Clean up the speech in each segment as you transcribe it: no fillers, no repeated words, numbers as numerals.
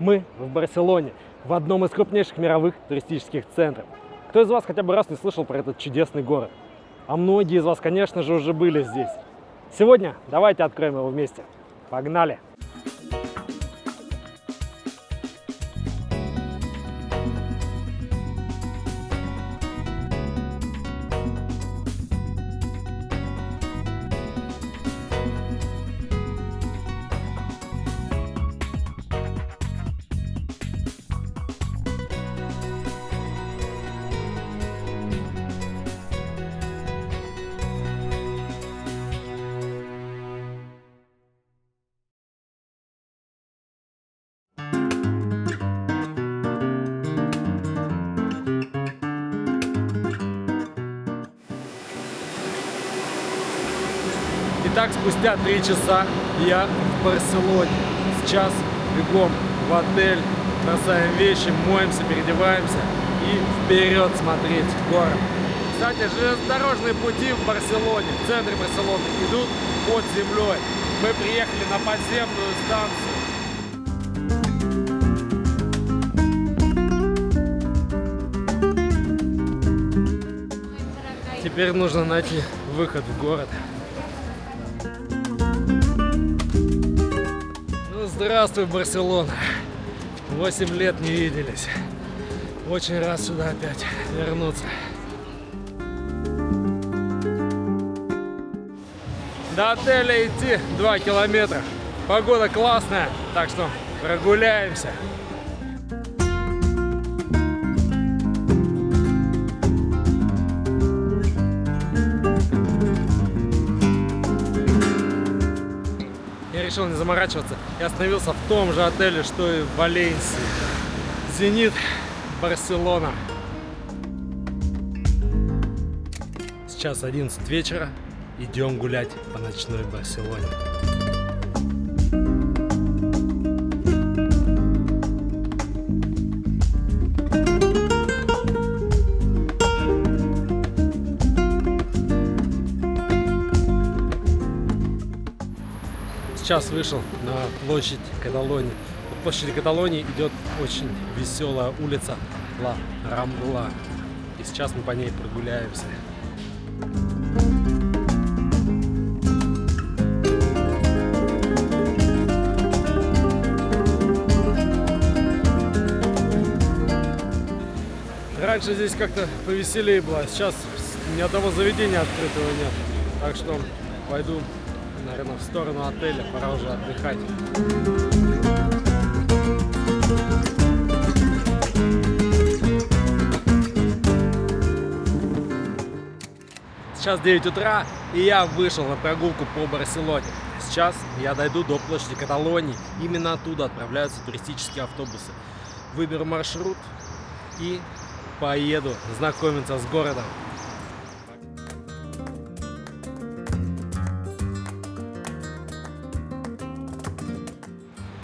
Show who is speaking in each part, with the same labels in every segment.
Speaker 1: Мы в Барселоне, в одном из крупнейших мировых туристических центров. Кто из вас хотя бы раз не слышал про этот чудесный город? А многие из вас, конечно же, уже были здесь. Сегодня давайте откроем его вместе. Погнали! Итак, спустя 3 часа я в Барселоне. Сейчас бегом в отель, бросаем вещи, моемся, переодеваемся и вперед смотреть город. Кстати, железнодорожные пути в Барселоне, в центре Барселоны, идут под землей. Мы приехали на подземную станцию. Теперь нужно найти выход в город. Здравствуй, Барселона! 8 лет не виделись. Очень рад сюда опять вернуться. До отеля идти 2 километра. Погода классная, так что прогуляемся. Решил не заморачиваться и остановился в том же отеле, что и в Валенсии. Зенит, Барселона. Сейчас 11 вечера. Идем гулять по ночной Барселоне. Сейчас вышел на площадь Каталонии. От площади Каталонии идет очень веселая улица Ла Рамбла. И сейчас мы по ней прогуляемся. Раньше здесь как-то повеселее было, сейчас ни одного заведения открытого нет. Так что пойду, наверное, в сторону отеля, пора уже отдыхать. Сейчас 9 утра, и я вышел на прогулку по Барселоне. Сейчас я дойду до площади Каталонии. Именно оттуда отправляются туристические автобусы. Выберу маршрут и поеду знакомиться с городом.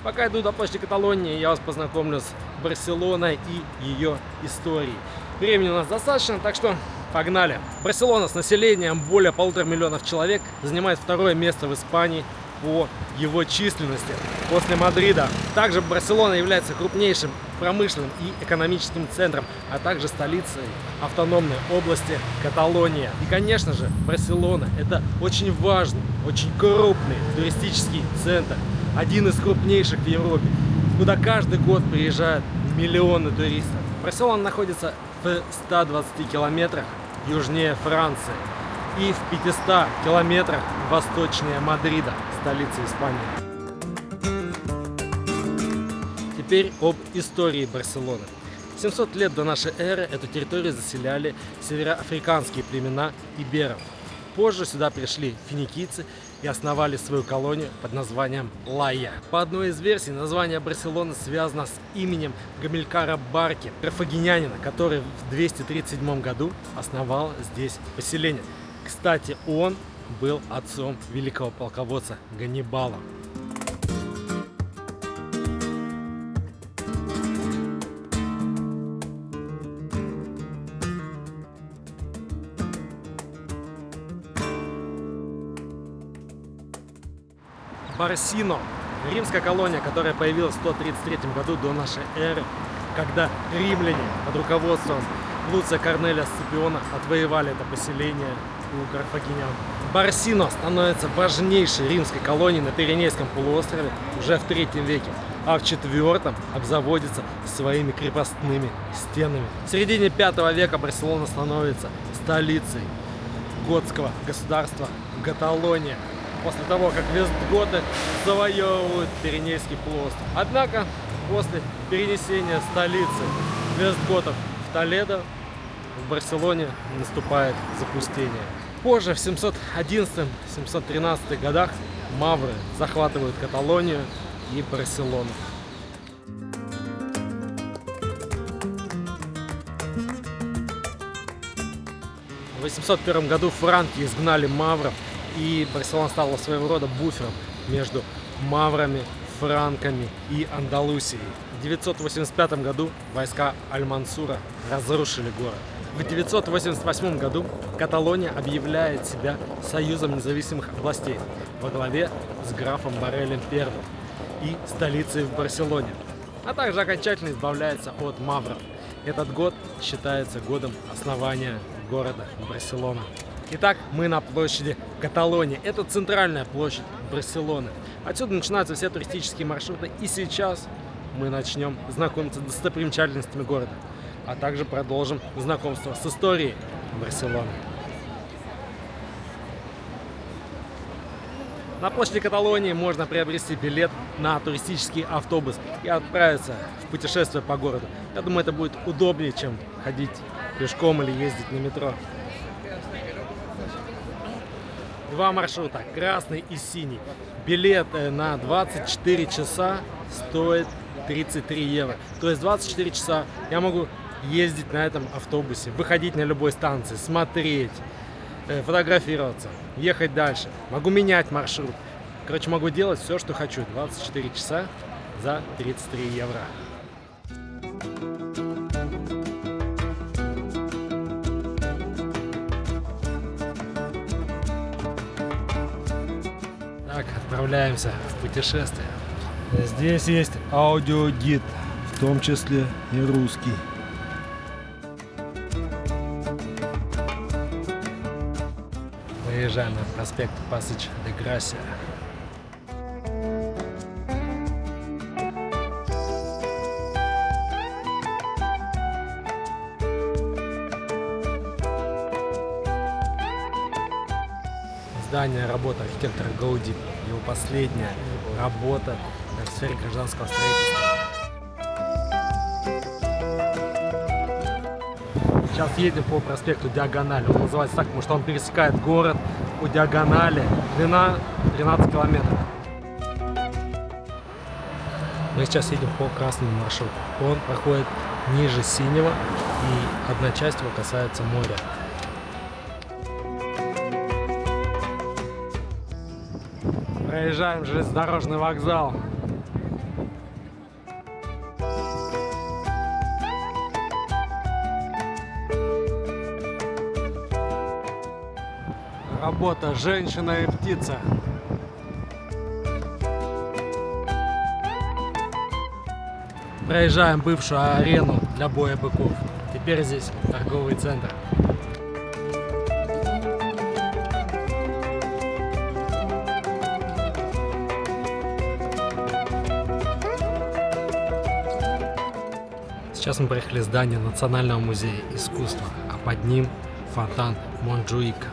Speaker 1: Пока иду до площади Каталонии, я вас познакомлю с Барселоной и ее историей. Времени у нас достаточно, так что погнали. Барселона с населением более 1,5 миллиона человек занимает 2-е место в Испании по его численности после Мадрида. Также Барселона является крупнейшим промышленным и экономическим центром, а также столицей автономной области Каталония. И, конечно же, Барселона – это очень важный, очень крупный туристический центр, один из крупнейших в Европе, куда каждый год приезжают миллионы туристов. Барселона находится в 120 километрах южнее Франции и в 500 километрах восточнее Мадрида, столицы Испании. Теперь об истории Барселоны. 700 лет до нашей эры эту территорию заселяли североафриканские племена иберов. Позже сюда пришли финикийцы и основали свою колонию под названием Лайя. По одной из версий, название Барселоны связано с именем Гамилькара Барки, карфагенянина, который в 237 году основал здесь поселение. Кстати, он был отцом великого полководца Ганнибала. Барсино Римская колония, которая появилась в 133 году до нашей эры, когда римляне под руководством Луция Корнелия Сципиона отвоевали это поселение у карфагенян. Барсино становится важнейшей римской колонией на Пиренейском полуострове уже в 3 веке, а в 4 обзаводится своими крепостными стенами. В середине 5 века Барселона становится столицей готского государства Каталония, после того, как вестготы завоевывают Пиренейский полуостров. Однако, после перенесения столицы вестготов в Толедо, в Барселоне наступает запустение. Позже, в 711-713 годах, мавры захватывают Каталонию и Барселону. В 801 году франки изгнали мавров, и Барселона стала своего рода буфером между маврами, франками и Андалусией. В 985 году войска Аль-Мансура разрушили город. В 988 году Каталония объявляет себя союзом независимых областей во главе с графом Борелем I и столицей в Барселоне, а также окончательно избавляется от мавров. Этот год считается годом основания города Барселона. Итак, мы на площади Каталонии. Это центральная площадь Барселоны. Отсюда начинаются все туристические маршруты. И сейчас мы начнем знакомиться с достопримечательностями города, а также продолжим знакомство с историей Барселоны. На площади Каталонии можно приобрести билет на туристический автобус и отправиться в путешествие по городу. Я думаю, это будет удобнее, чем ходить пешком или ездить на метро. 2 маршрута, красный и синий. Билет на 24 часа стоит 33 евро. То есть 24 часа я могу ездить на этом автобусе, выходить на любой станции, смотреть, фотографироваться, ехать дальше. Могу менять маршрут. Короче, могу делать все, что хочу. 24 часа за 33 евро. Так, отправляемся в путешествие. Здесь есть аудиогид, в том числе и русский. Выезжаем на проспект Пасеч де Грасия. Здание работы архитектора Гауди. Его последняя работа в сфере гражданского строительства. Сейчас едем по проспекту Диагональ. Он называется так, потому что он пересекает город по диагонали. Длина 13 километров. Мы сейчас едем по красному маршруту. Он проходит ниже синего, и одна часть его касается моря. Проезжаем железнодорожный вокзал. Работа «Женщина и птица». Проезжаем бывшую арену для боя быков. Теперь здесь торговый центр. Сейчас мы проехали здание Национального музея искусства, а под ним фонтан Монджуика.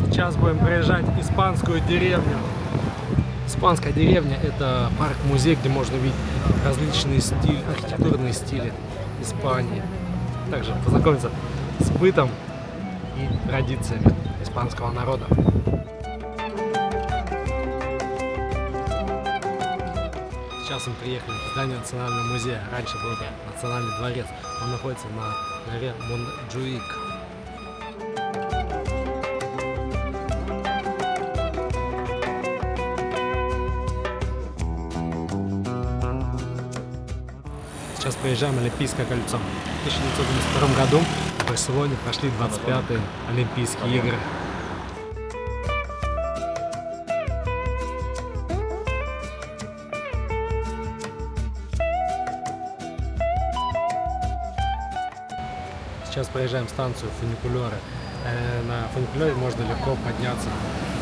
Speaker 1: Сейчас будем проезжать испанскую деревню. Испанская деревня — это парк-музей, где можно увидеть различные архитектурные стили Испании. Также познакомиться с бытом и традициями испанского народа. Сейчас мы приехали в здание Национального музея. Раньше был Национальный дворец. Он находится на горе Монджуик. Сейчас проезжаем Олимпийское кольцо. В 1992 году в Барселоне прошли 25-е Олимпийские игры. Сейчас проезжаем станцию фуникулера. На фуникулере можно легко подняться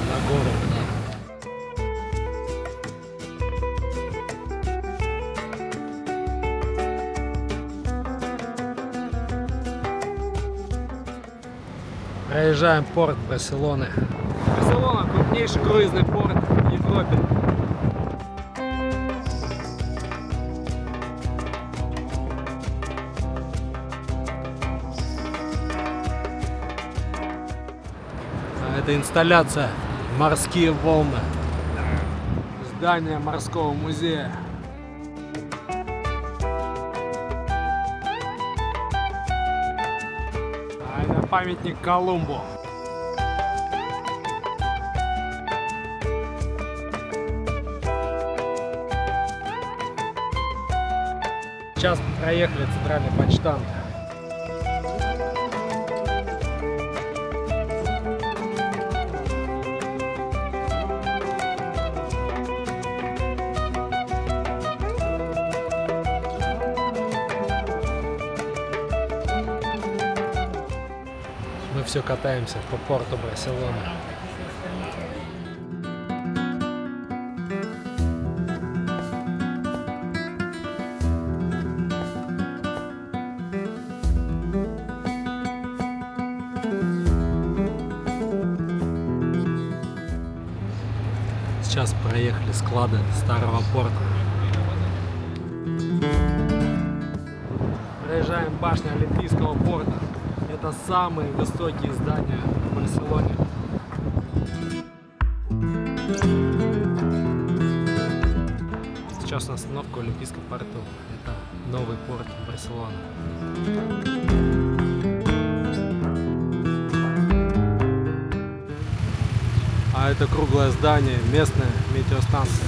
Speaker 1: на гору. Проезжаем порт Барселоны. Барселона — крупнейший круизный порт в Европе. Это инсталляция «Морские волны». Здание морского музея. А это памятник Колумбу. Сейчас проехали центральный почтамт. Мы все катаемся по порту Барселоны. Сейчас проехали склады старого порта. Проезжаем башню Олимпийского порта. Это самые высокие здания в Барселоне. Сейчас остановка в Олимпийском порту. Это новый порт Барселоны. А это круглое здание, местная метеостанция.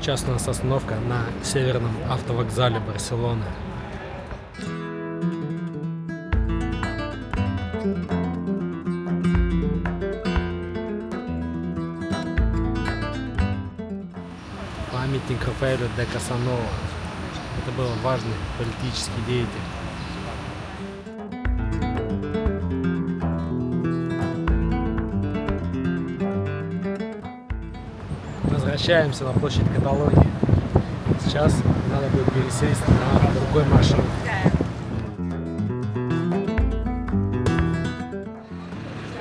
Speaker 1: Сейчас у нас остановка на северном автовокзале Барселоны. Памятник Рафаэлю де Касанова. Это был важный политический деятель. Возвращаемся на площадь Каталонии. Сейчас надо будет пересесть на другой маршрут.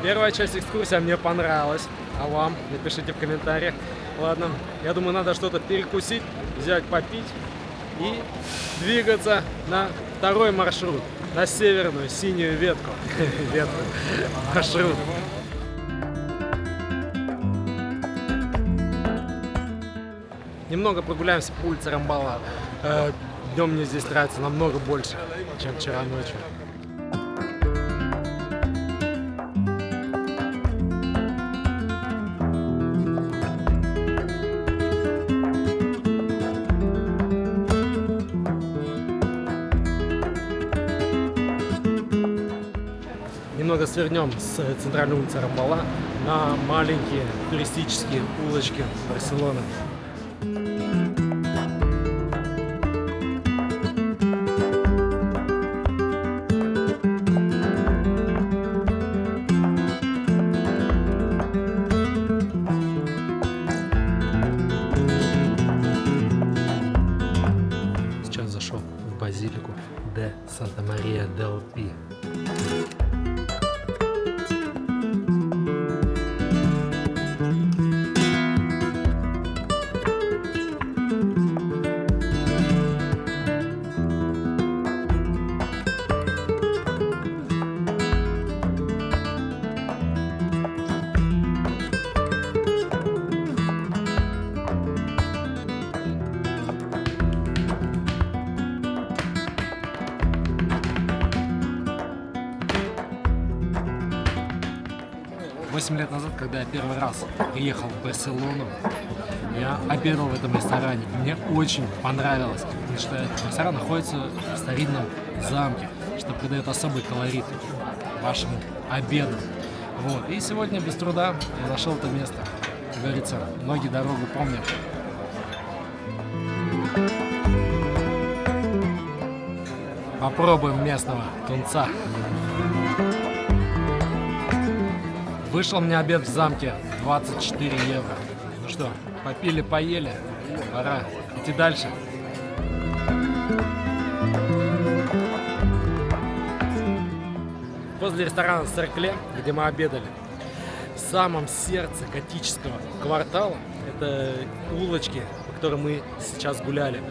Speaker 1: Первая часть экскурсии мне понравилась. А вам? Напишите в комментариях. Ладно, я думаю, надо что-то перекусить, взять попить и двигаться на второй маршрут, на северную синюю ветку. Маршрут. Немного прогуляемся по улице Рамбала. Днем мне здесь нравится намного больше, чем вчера ночью. Немного свернем с центральной улицы Рамбала на маленькие туристические улочки Барселоны. Сейчас зашел в базилику де Санта-Мария-дель-Пи. Восемь лет назад, когда я первый раз приехал в Барселону, я обедал в этом ресторане. Мне очень понравилось, потому что ресторан находится в старинном замке. что придает особый колорит вашему обеду. Вот. И сегодня без труда я нашел это место. Как говорится, ноги дорогу помнят. Попробуем местного тунца. Вышел мне обед в замке 24 евро. Ну что, попили, поели, пора идти дальше. Возле ресторана «Церкле», где мы обедали, в самом сердце готического квартала, это улочки, по которым мы сейчас гуляли,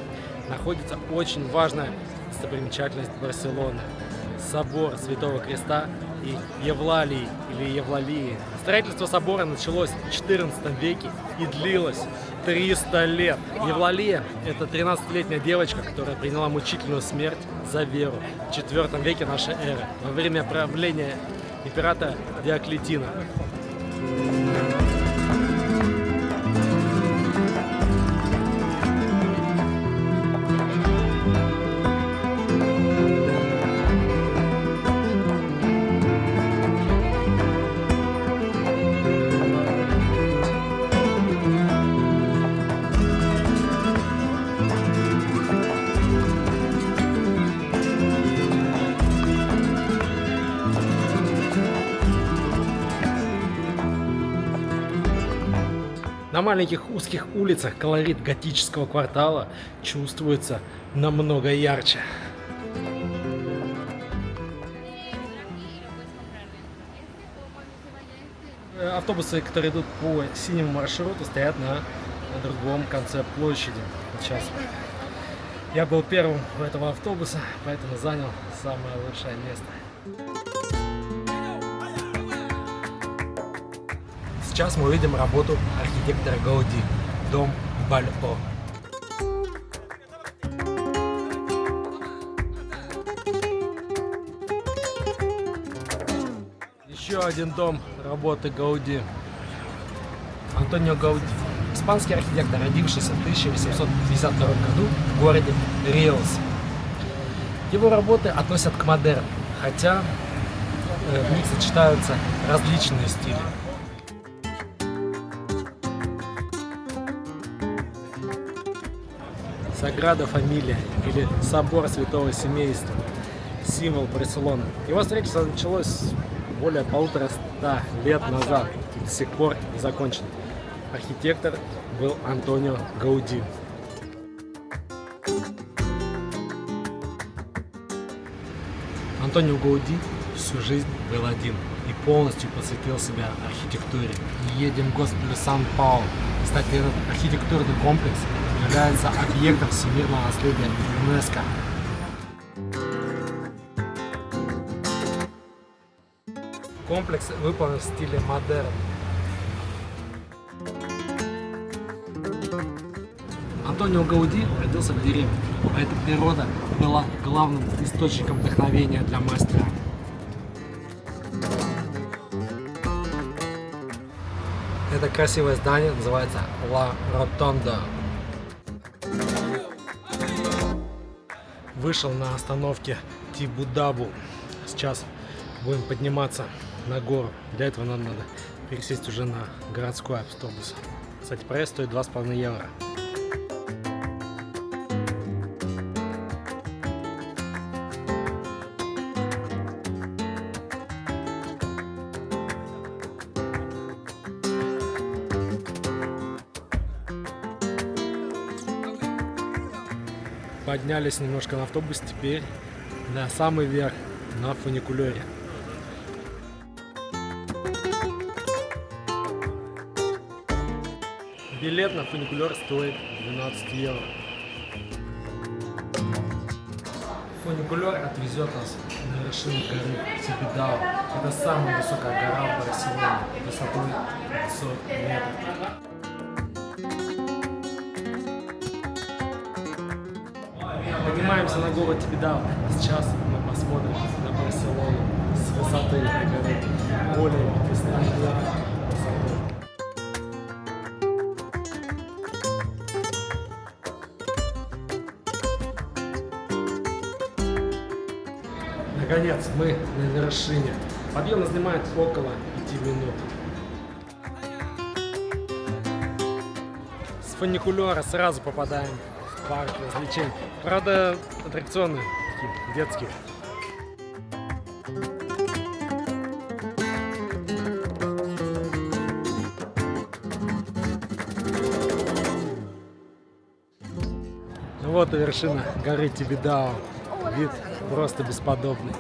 Speaker 1: находится очень важная достопримечательность Барселоны – собор Святого Креста и Евлалии или Евлалии. Строительство собора началось в XIV веке и длилось 300 лет. Евлалия – это 13-летняя девочка, которая приняла мучительную смерть за веру в IV веке нашей эры во время правления императора Диоклетина. На маленьких узких улицах колорит готического квартала чувствуется намного ярче. Автобусы, которые идут по синему маршруту, стоят на другом конце площади. Сейчас я был первым в этого автобуса, поэтому занял самое лучшее место. Сейчас мы увидим работу архитектора Гауди «Дом Бальо». Еще один дом работы Гауди. Антонио Гауди. Испанский архитектор, родившийся в 1852 году в городе Риос. Его работы относят к модерну, хотя в них сочетаются различные стили. Саграда Фамилия или Собор Святого Семейства, символ Барселоны. Его строительство началось более 150 лет назад и до сих пор не закончено. Архитектор был Антонио Гауди. Антонио Гауди всю жизнь был один и полностью посвятил себя архитектуре. Едем в госпиталь Сан-Паулу. Кстати, этот архитектурный комплекс является объектом всемирного наследия ЮНЕСКО. Комплекс выполнен в стиле модерн. Антонио Гауди родился в деревне, а эта природа была главным источником вдохновения для мастера. Это красивое здание называется Ла Ротонда. Вышел на остановке Тибудабу. Сейчас будем подниматься на гору. Для этого нам надо пересесть уже на городской автобус. Кстати, проезд стоит 2,5 евро. Поднялись немножко на автобус, теперь на самый верх, на фуникулере. Билет на фуникулер стоит 12 евро. Фуникулер отвезет нас на вершину горы Тибидау. Это самая высокая гора в Барселоне, высотой 500 метров. Поднимаемся на гору Тибидау. Сейчас мы посмотрим на Барселону с высоты горы. Более 500 метров высоты. Наконец, мы на вершине. Подъем занимает около 5 минут. С фуникулера сразу попадаем в парк развлечений. Правда, аттракционы такие детские. Вот и вершина горы Тибидау. Вид просто бесподобный.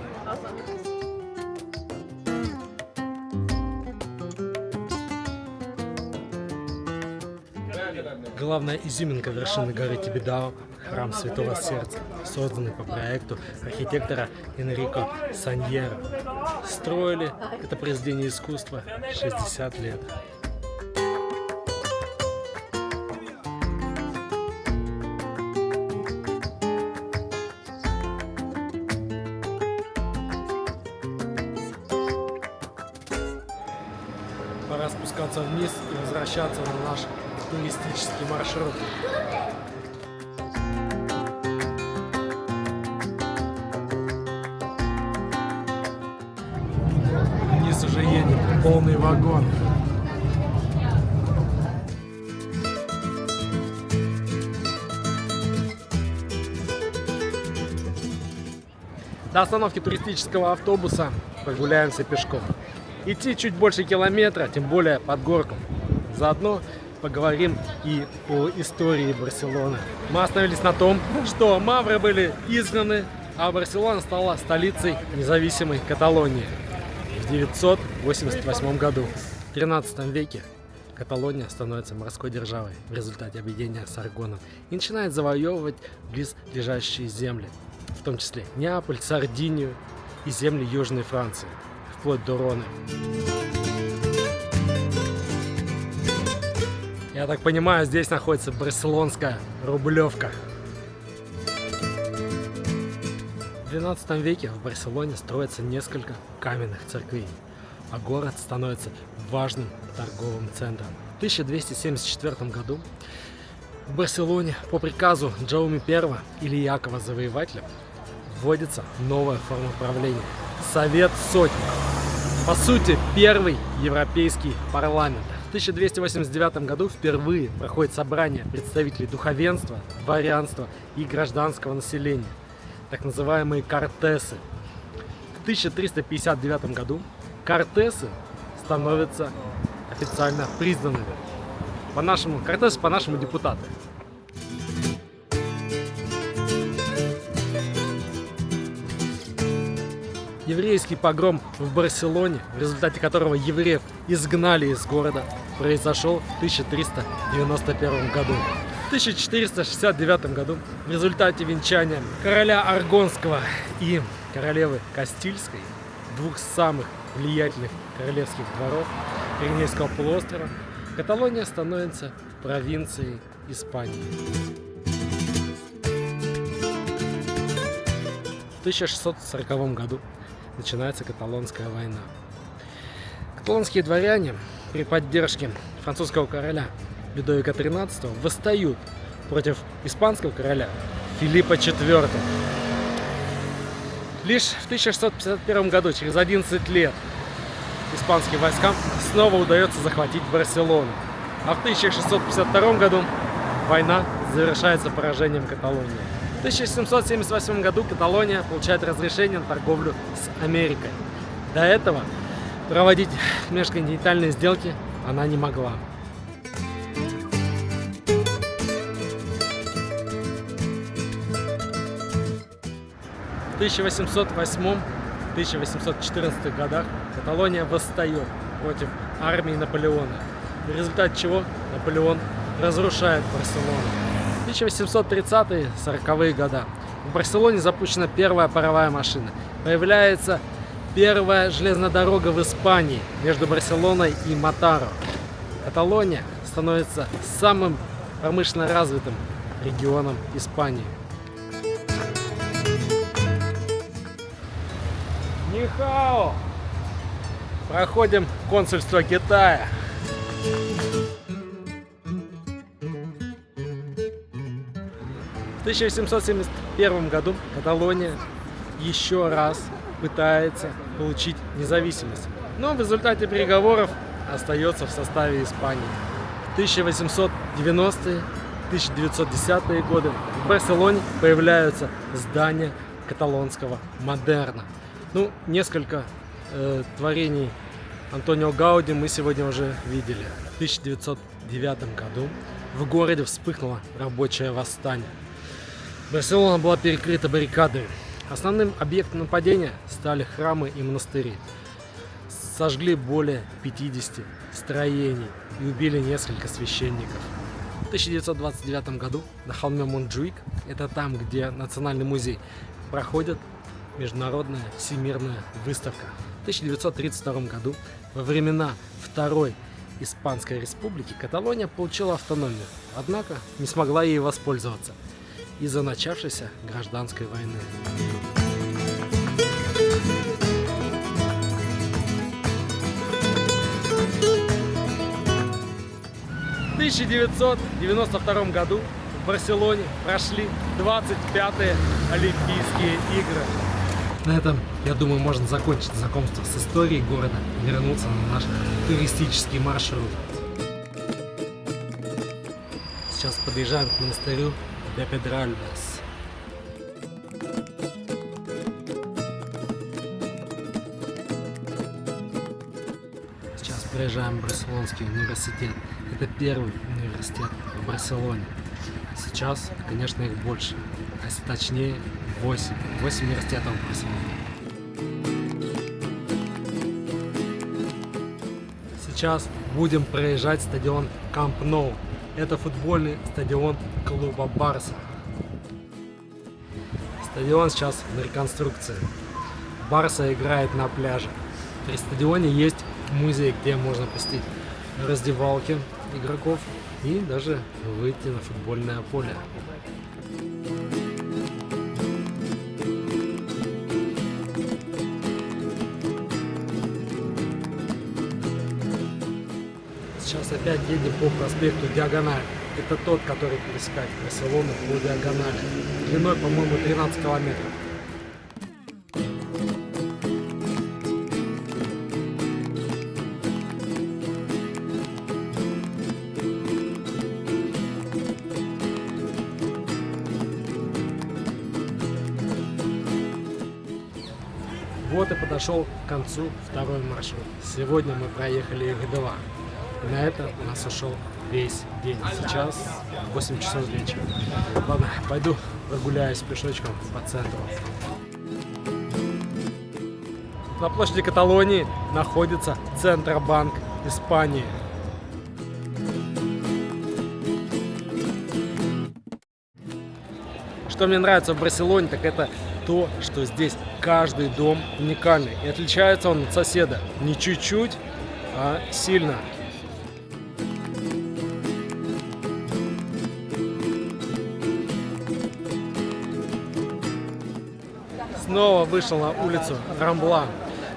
Speaker 1: Главная изюминка вершины горы Тибидау – храм Святого Сердца, созданный по проекту архитектора Энрико Саньера. Строили это произведение искусства 60 лет. Пора спускаться вниз и возвращаться на наш туристический маршрут. Вниз уже едет полный вагон. До остановки туристического автобуса прогуляемся пешком. Идти чуть больше километра, тем более под горку. Заодно поговорим и о истории Барселоны. Мы остановились на том, что мавры были изгнаны, а Барселона стала столицей независимой Каталонии в 988 году. В 13 веке Каталония становится морской державой в результате объединения с Арагоном и начинает завоевывать близлежащие земли, в том числе Неаполь, Сардинию и земли Южной Франции, вплоть до Роны. Я так понимаю, здесь находится барселонская Рублевка. В 12 веке в Барселоне строится несколько каменных церквей, а город становится важным торговым центром. В 1274 году в Барселоне по приказу Джауме I или Якова Завоевателя вводится новая форма правления – Совет Сотни. По сути, первый европейский парламент. В 1289 году впервые проходит собрание представителей духовенства, дворянства и гражданского населения, так называемые кортесы. В 1359 году кортесы становятся официально признанными. Кортесы по-нашему депутаты. Еврейский погром в Барселоне, в результате которого евреев изгнали из города, произошел в 1391 году. В 1469 году в результате венчания короля Арагонского и королевы Кастильской, двух самых влиятельных королевских дворов Пиренейского полуострова, Каталония становится провинцией Испании. В 1640 году начинается Каталонская война. Каталонские дворяне при поддержке французского короля Людовика XIII восстают против испанского короля Филиппа IV. Лишь в 1651 году, через 11 лет, испанским войскам снова удается захватить Барселону. А в 1652 году война завершается поражением Каталонии. В 1778 году Каталония получает разрешение на торговлю с Америкой. До этого проводить межконтинентальные сделки она не могла. В 1808-1814 годах Каталония восстает против армии Наполеона, в результате чего Наполеон разрушает Барселону. В 1830-40-е годы в Барселоне запущена первая паровая машина. Появляется первая железная дорога в Испании между Барселоной и Матаро. Каталония становится самым промышленно развитым регионом Испании. Нихао! Проходим консульство Китая. В 1871 году Каталония еще раз пытается получить независимость, но в результате переговоров остается в составе Испании. В 1890-е, 1910-е годы в Барселоне появляются здания каталонского модерна. Ну, несколько творений Антонио Гауди мы сегодня уже видели. В 1909 году в городе вспыхнуло рабочее восстание. Барселона была перекрыта баррикадами. Основным объектом нападения стали храмы и монастыри. Сожгли более 50 строений и убили несколько священников. В 1929 году на холме Монджуик, это там, где Национальный музей, проходит международная всемирная выставка. В 1932 году, во времена Второй Испанской республики, Каталония получила автономию, однако не смогла ей воспользоваться из-за начавшейся гражданской войны. В 1992 году в Барселоне прошли 25-е Олимпийские игры. На этом, я думаю, можно закончить знакомство с историей города и вернуться на наш туристический маршрут. Сейчас подъезжаем к монастырю де Педральбес. Сейчас проезжаем Барселонский университет. Это первый университет в Барселоне. Сейчас, конечно, их больше. А если точнее, 8 университетов в Барселоне. Сейчас будем проезжать стадион Камп Ноу. Это футбольный стадион клуба Барса. Стадион сейчас на реконструкции. Барса играет на пляже. При стадионе есть музей, где можно посетить раздевалки игроков и даже выйти на футбольное поле. Сейчас опять едем по проспекту Диагональ. Это тот, который пересекает Барселону по диагонали. Длиной, по-моему, 13 километров. Вот и подошел к концу второй маршрут. Сегодня мы проехали их 2. И на это у нас ушел весь день. Сейчас 8 часов вечера. Ладно, пойду прогуляюсь пешочком по центру. На площади Каталонии находится Центробанк Испании. Что мне нравится в Барселоне, так это то, что здесь каждый дом уникальный. И отличается он от соседа не чуть-чуть, а сильно. Снова вышел на улицу Рамбла.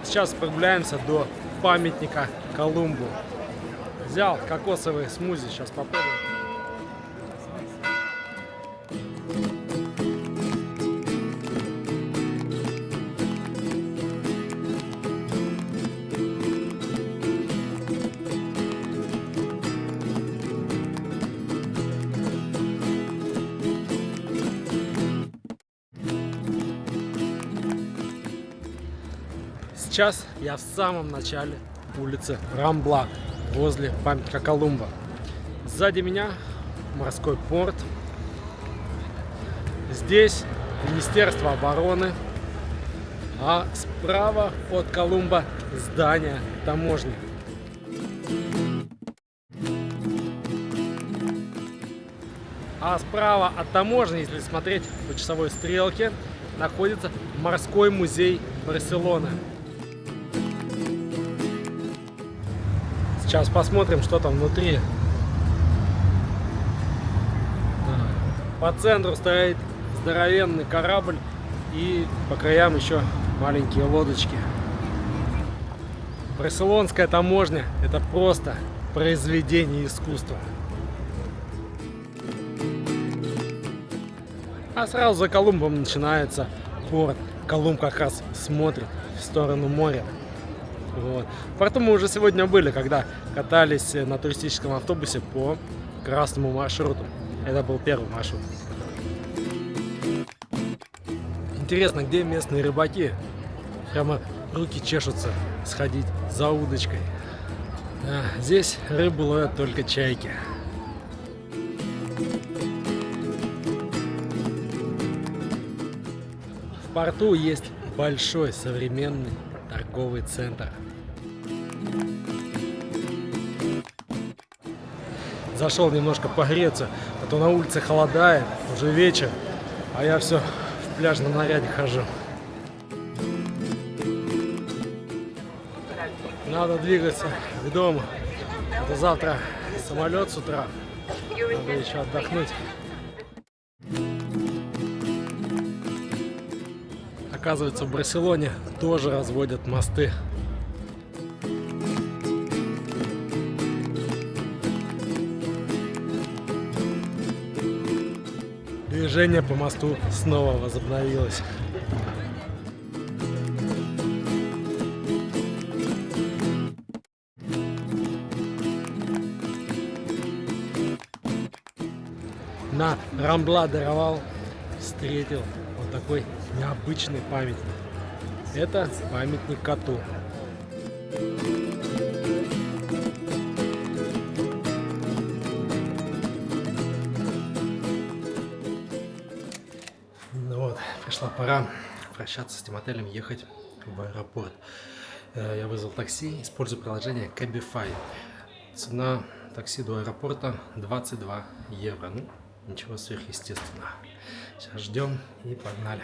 Speaker 1: Сейчас прогуляемся до памятника Колумбу. Взял кокосовый смузи, сейчас попробуем. Сейчас я в самом начале улицы Рамбла, возле памятника Колумба. Сзади меня морской порт. Здесь Министерство обороны, а справа от Колумба здание таможни. А справа от таможни, если смотреть по часовой стрелке, находится морской музей Барселоны. Сейчас посмотрим, что там внутри. По центру стоит здоровенный корабль и по краям еще маленькие лодочки. Барселонская таможня — это просто произведение искусства. А сразу за Колумбом начинается порт. Колумб как раз смотрит в сторону моря. Вот. В порту мы уже сегодня были, когда катались на туристическом автобусе по красному маршруту. Это был первый маршрут. Интересно, где местные рыбаки? Прямо руки чешутся сходить за удочкой. Здесь рыбу ловят только чайки. В порту есть большой современный торговый центр. Зашел немножко погреться, а то на улице холодает, уже вечер, а я все в пляжном наряде хожу. Надо двигаться к дому. Это завтра самолет с утра. Надо еще отдохнуть. Оказывается, в Барселоне тоже разводят мосты. Движение по мосту снова возобновилось. На Рамбла де Равал встретил вот такой необычный памятник. Это памятник коту. Ну вот, пришла пора прощаться с этим отелем, ехать в аэропорт. Я вызвал такси, использую приложение Cabify. Цена такси до аэропорта 22 евро. Ну, ничего сверхъестественного. Сейчас ждем и погнали.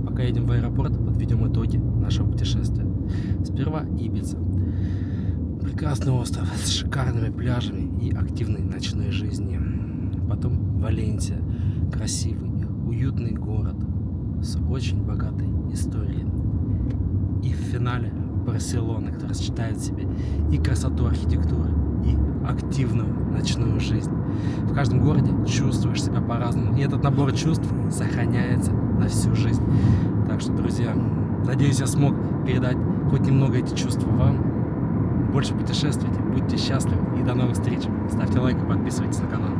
Speaker 1: Пока едем в аэропорт, подведем итоги нашего путешествия. Сперва Ибица. Прекрасный остров с шикарными пляжами и активной ночной жизнью. Потом Валенсия. Красивый, уютный город с очень богатой историей. И в финале Барселона, которая сочетает в себе и красоту архитектуры, и активную ночную жизнь. В каждом городе чувствуешь себя по-разному, и этот набор чувств сохраняется на всю жизнь. Так что, друзья, надеюсь, я смог передать хоть немного эти чувства вам. Больше путешествуйте, будьте счастливы и до новых встреч. Ставьте лайк и подписывайтесь на канал.